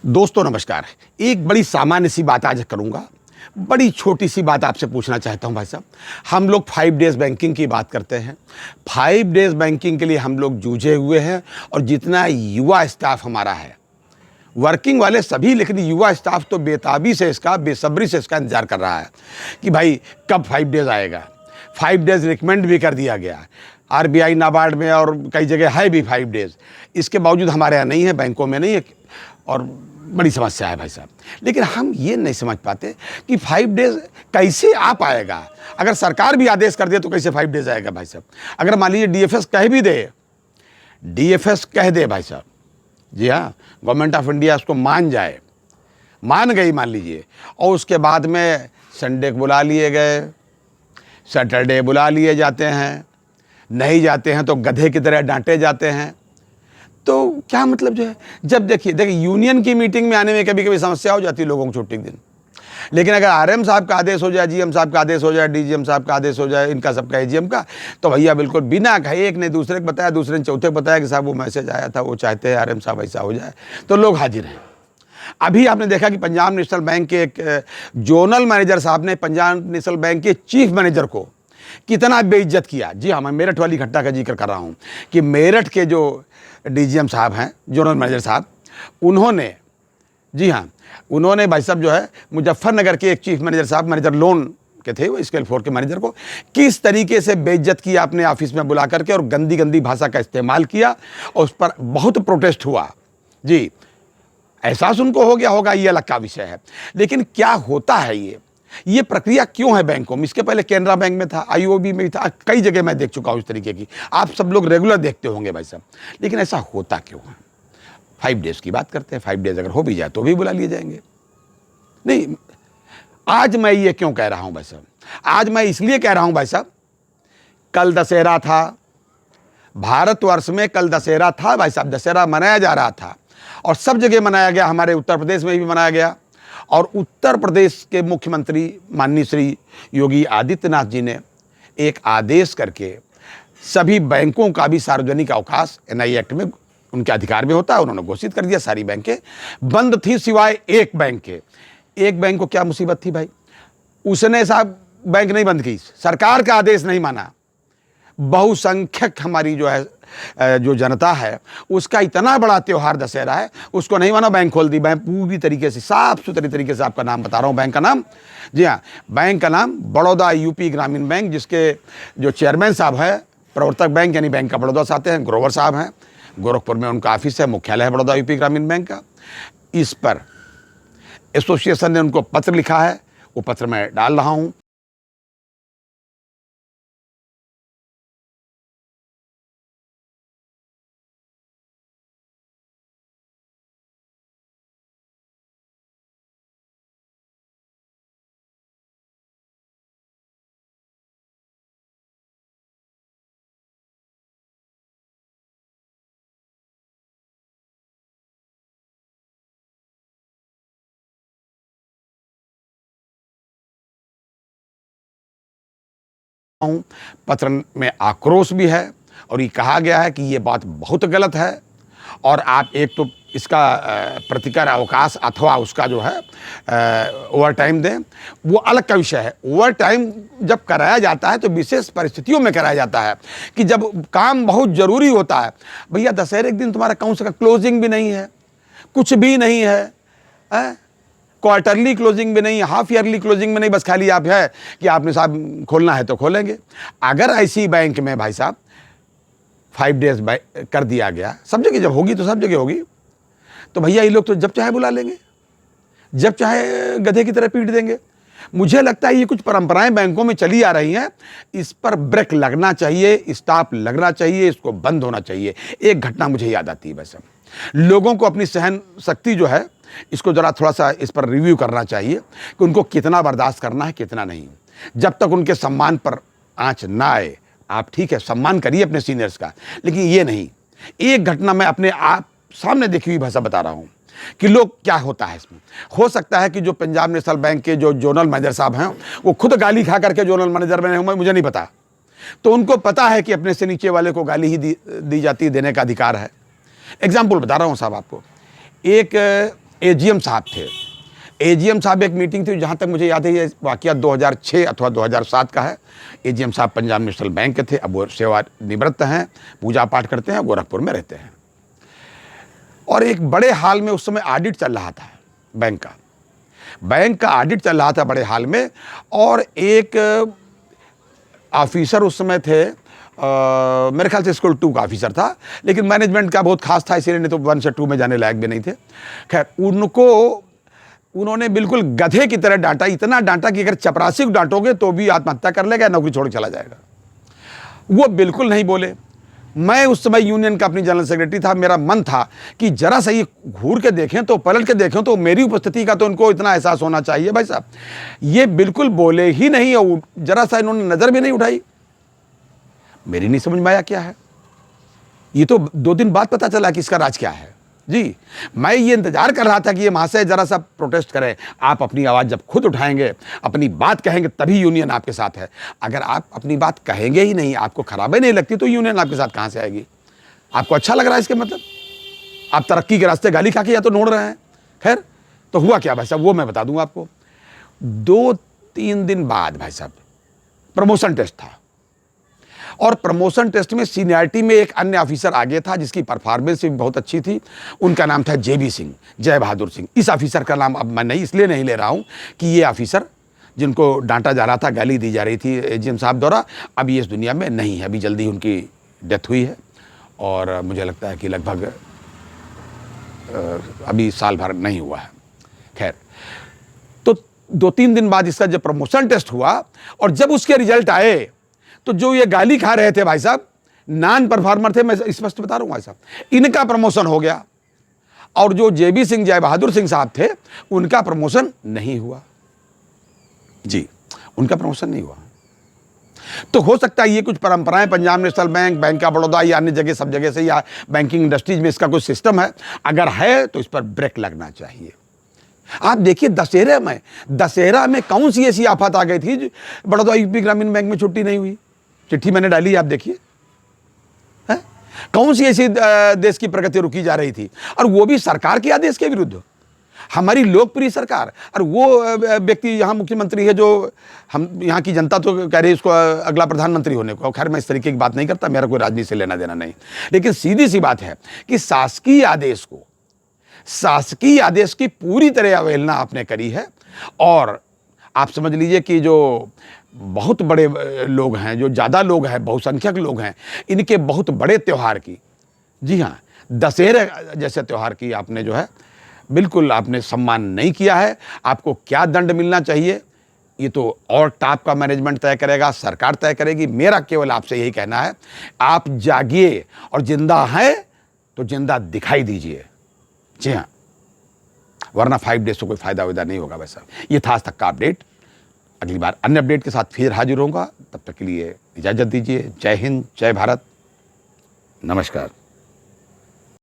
दोस्तों नमस्कार। एक बड़ी सामान्य सी बात आज करूंगा। बड़ी छोटी सी बात आपसे पूछना चाहता हूं भाई साहब। हम लोग 5 डेज़ बैंकिंग की बात करते हैं। 5 डेज़ बैंकिंग के लिए हम लोग जूझे हुए हैं और जितना युवा स्टाफ हमारा है, वर्किंग वाले सभी, लेकिन युवा स्टाफ तो बेताबी से इसका, बेसब्री से इसका इंतजार कर रहा है कि भाई कब 5 डेज़ आएगा। 5 डेज़ रिकमेंड भी कर दिया गया है। आरबीआई, नाबार्ड में और कई जगह है भी 5 डेज़। इसके बावजूद हमारे यहाँ नहीं है, बैंकों में नहीं है और बड़ी समस्या है भाई साहब। लेकिन हम ये नहीं समझ पाते कि 5 डेज़ कैसे आ पाएगा। अगर सरकार भी आदेश कर दे तो कैसे 5 डेज़ आएगा भाई साहब। अगर मान लीजिए डीएफएस कह भी दे, डीएफएस कह दे भाई साहब, जी हाँ, गवर्नमेंट ऑफ इंडिया उसको मान जाए, मान गई मान लीजिए, और उसके बाद में संडे को बुला लिए गए, सैटरडे बुला लिए जाते हैं, नहीं जाते हैं तो गधे की तरह डांटे जाते हैं। तो क्या मतलब जो है, जब देखिए यूनियन की मीटिंग में आने में कभी कभी समस्या हो जाती है लोगों को छुट्टी के दिन, लेकिन अगर आरएम साहब का आदेश हो जाए, जीएम साहब का आदेश हो जाए, डीजीएम साहब का आदेश हो जाए, इनका सबका एजीएम का, तो भैया बिल्कुल बिना कहे, एक ने दूसरे को बताया, दूसरे ने चौथे को बताया कि साहब वो मैसेज आया था, वो चाहते हैं आरएम साहब ऐसा हो जाए, तो लोग हाजिर हैं। अभी आपने देखा कि पंजाब नेशनल बैंक के एक जोनल मैनेजर साहब ने पंजाब नेशनल बैंक के चीफ मैनेजर को कितना बेइज्जत किया। जी हाँ, मैं मेरठ वाली घटना का जिक्र कर रहा हूँ कि मेरठ के जो डीजीएम साहब हैं, जोनल मैनेजर साहब, उन्होंने, जी हाँ, उन्होंने भाई साहब जो है मुजफ्फरनगर के एक चीफ मैनेजर साहब, मैनेजर लोन के थे वो, स्केल 4 के मैनेजर को किस तरीके से बेइज्जत किया अपने ऑफिस में बुला करके और गंदी गंदी भाषा का इस्तेमाल किया और उस पर बहुत प्रोटेस्ट हुआ। जी, एहसास उनको हो गया होगा, ये अलग का विषय है। लेकिन क्या होता है ये प्रक्रिया क्यों है बैंकों में? इसके पहले कैनरा बैंक में था, आईओबी में भी था, कई जगह मैं देख चुका हूँ इस तरीके की। आप सब लोग रेगुलर देखते होंगे भाई साहब। लेकिन ऐसा होता क्यों है? 5 डेज़ की बात करते हैं, 5 डेज़ अगर हो भी जाए तो भी बुला लिए जाएंगे। नहीं, आज मैं ये क्यों कह रहा हूं भाई साहब? आज मैं इसलिए कह रहा हूं भाई साहब, कल दशहरा था, भारतवर्ष में कल दशहरा था भाई साहब, दशहरा मनाया जा रहा था और सब जगह मनाया गया, हमारे उत्तर प्रदेश में भी मनाया गया। और उत्तर प्रदेश के मुख्यमंत्री माननीय श्री योगी आदित्यनाथ जी ने एक आदेश करके सभी बैंकों का भी सार्वजनिक अवकाश एनआई एक्ट में उनके अधिकार में होता है, उन्होंने घोषित कर दिया। सारी बैंकें बंद थी सिवाय एक बैंक के। एक बैंक को क्या मुसीबत थी भाई, उसने साहब बैंक नहीं बंद की, सरकार का आदेश नहीं माना। बहुसंख्यक हमारी जो है जो जनता है, उसका इतना बड़ा त्योहार दशहरा है, उसको नहीं माना, बैंक खोल दी। बैंक पूरी तरीके से साफ सुथरी तरीके से, आपका नाम बता रहा हूँ बैंक का नाम, जी हाँ, बैंक का नाम बड़ौदा यूपी ग्रामीण बैंक, जिसके जो चेयरमैन साहब है, प्रवर्तक बैंक यानी बैंक का बड़ौदा से आते हैं, ग्रोवर साहब हैं, गोरखपुर में उनका ऑफिस है, मुख्यालय है बड़ौदा यूपी ग्रामीण बैंक का। इस पर एसोसिएशन ने उनको पत्र लिखा है, वो पत्र मैं डाल रहा हूं। पत्र में आक्रोश भी है और ये कहा गया है कि ये बात बहुत गलत है और आप एक तो इसका प्रतिकर अवकाश अथवा उसका जो है ओवर टाइम दें, वो अलग का विषय है। ओवर टाइम जब कराया जाता है तो विशेष परिस्थितियों में कराया जाता है कि जब काम बहुत ज़रूरी होता है। भैया दशहरे के दिन तुम्हारा कौन सा क्लोजिंग भी नहीं है, कुछ भी नहीं है, क्वार्टरली क्लोजिंग भी नहीं, हाफ ईयरली क्लोजिंग में नहीं, बस खाली आप है कि आपने साहब खोलना है तो खोलेंगे। अगर ऐसी बैंक में भाई साहब 5 डेज़ कर दिया गया, सब जगह जब होगी तो सब जगह होगी, तो भैया ये लोग तो जब चाहे बुला लेंगे, जब चाहे गधे की तरह पीट देंगे। मुझे लगता है ये कुछ परंपराएं बैंकों में चली आ रही हैं, इस पर ब्रेक लगना चाहिए, स्टॉप लगना चाहिए, इसको बंद होना चाहिए। एक घटना मुझे याद आती है वैसे, लोगों को अपनी सहन शक्ति जो है इसको ज़रा थोड़ा सा इस पर रिव्यू करना चाहिए कि उनको कितना बर्दाश्त करना है, कितना नहीं। जब तक उनके सम्मान पर आँच ना आए, आप ठीक है सम्मान करिए अपने सीनियर्स का, लेकिन ये नहीं। एक घटना मैं अपने आप सामने देखी हुई भाषा बता रहा हूँ कि लोग क्या होता है इसमें। हो सकता है कि जो पंजाब नेशनल बैंक के जो जोनल मैनेजर साहब हैं वो खुद गाली खा करके जोनल मैनेजर बने होंगे, मुझे नहीं पता, तो उनको पता है कि अपने से नीचे वाले को गाली ही दी जाती है, देने का अधिकार है। एग्जाम्पल बता रहा हूँ साहब आपको। एक एजीएम साहब थे। एजीएम साहब एक मीटिंग थी, जहाँ तक मुझे याद है ये वाकया 2006 अथवा 2007 का है। एजीएम साहब पंजाब नेशनल बैंक के थे, अब वो सेवानिवृत्त हैं, पूजा पाठ करते हैं, गोरखपुर में रहते हैं। और एक बड़े हाल में उस समय ऑडिट चल रहा था बैंक का ऑडिट चल रहा था बड़े हाल में। और एक ऑफिसर उस समय थे, मेरे ख्याल से स्कूल 2 का ऑफिसर था, लेकिन मैनेजमेंट का बहुत खास था, इसीलिए नहीं तो 1 से 2 में जाने लायक भी नहीं थे। खैर, उन्होंने बिल्कुल गधे की तरह डांटा, इतना डांटा कि अगर चपरासी को डांटोगे तो भी आत्महत्या कर लेगा, नौकरी छोड़ चला जाएगा। वो बिल्कुल नहीं बोले। मैं उस समय यूनियन का अपनी जनरल सेक्रेटरी था। मेरा मन था कि जरा सा ये घूर के देखें तो, पलट के देखें तो, मेरी उपस्थिति का तो उनको इतना एहसास होना चाहिए। भाई साहब, ये बिल्कुल बोले ही नहीं और जरा सा इन्होंने नजर भी नहीं उठाई। मेरी नहीं समझ में आया क्या है। ये तो 2 दिन बाद पता चला कि इसका राज क्या है। जी, मैं ये इंतजार कर रहा था कि ये महाशय जरा सा प्रोटेस्ट करें। आप अपनी आवाज़ जब खुद उठाएंगे, अपनी बात कहेंगे, तभी यूनियन आपके साथ है। अगर आप अपनी बात कहेंगे ही नहीं, आपको खराबी नहीं लगती, तो यूनियन आपके साथ कहाँ से आएगी? आपको अच्छा लग रहा है इसके मतलब? आप तरक्की के रास्ते गाली खा के या तो नोड़ रहे हैं। खैर, तो हुआ क्या भाई साहब, वो मैं बता दूंगा आपको। 2-3 दिन बाद भाई साहब प्रमोशन टेस्ट था, और प्रमोशन टेस्ट में सीनियरिटी में एक अन्य ऑफिसर आगे था जिसकी परफॉर्मेंस भी बहुत अच्छी थी। उनका नाम था JB सिंह, जय बहादुर सिंह। इस ऑफिसर का नाम अब मैं इसलिए नहीं ले रहा हूं कि ये ऑफिसर जिनको डांटा जा रहा था, गाली दी जा रही थी एजीएम साहब द्वारा, अब ये इस दुनिया में नहीं है। अभी जल्दी उनकी डेथ हुई है, और मुझे लगता है कि लगभग अभी साल भर नहीं हुआ है। खैर, तो 2-3 दिन बाद इसका जब प्रमोशन टेस्ट हुआ और जब उसके रिजल्ट आए, तो जो ये गाली खा रहे थे भाई साहब, नॉन परफॉर्मर थे, मैं स्पष्ट बता रहा हूं भाई साहब, इनका प्रमोशन हो गया। और जो JB सिंह, जय बहादुर सिंह साहब थे, उनका प्रमोशन नहीं हुआ। जी, उनका प्रमोशन नहीं हुआ। तो हो सकता है ये कुछ परंपराएं Punjab national bank, bank of Baroda या अन्य जगह, सब जगह से, या बैंकिंग इंडस्ट्रीज में इसका कुछ सिस्टम है। अगर है तो इस पर ब्रेक लगना चाहिए। आप देखिए, दशहरा में कौन सी ऐसी आफत आ गई थी, बड़ौदा यूपी ग्रामीण बैंक में छुट्टी नहीं हुई। चिट्ठी मैंने डाली, आप देखिए। कौन सी ऐसी देश की प्रगति रुकी जा रही थी, और वो भी सरकार के आदेश के विरुद्ध। हमारी लोकप्रिय सरकार, और वो व्यक्ति यहाँ मुख्यमंत्री है जो हम यहाँ की जनता तो कह रही है इसको अगला प्रधानमंत्री होने को। खैर, मैं इस तरीके की बात नहीं करता, मेरा कोई राजनीति से लेना देना नहीं, लेकिन सीधी सी बात है कि शासकीय आदेश की पूरी तरह अवहेलना आपने करी है। और आप समझ लीजिए कि जो बहुत बड़े लोग हैं, जो ज़्यादा लोग हैं, बहुसंख्यक लोग हैं, इनके बहुत बड़े त्यौहार की, जी हाँ, दशहरा जैसे त्यौहार की आपने जो है बिल्कुल आपने सम्मान नहीं किया है। आपको क्या दंड मिलना चाहिए, ये तो और टॉप का मैनेजमेंट तय करेगा, सरकार तय करेगी। मेरा केवल आपसे यही कहना है, आप जागिए, और जिंदा हैं तो जिंदा दिखाई दीजिए। जी हाँ, वरना 5 डेज से कोई फायदा वायदा नहीं होगा। वैसा ये था आज तक का अपडेट। अगली बार अन्य अपडेट के साथ फिर हाजिर होऊंगा। तब तक के लिए इजाजत दीजिए। जय हिंद, जय भारत, नमस्कार।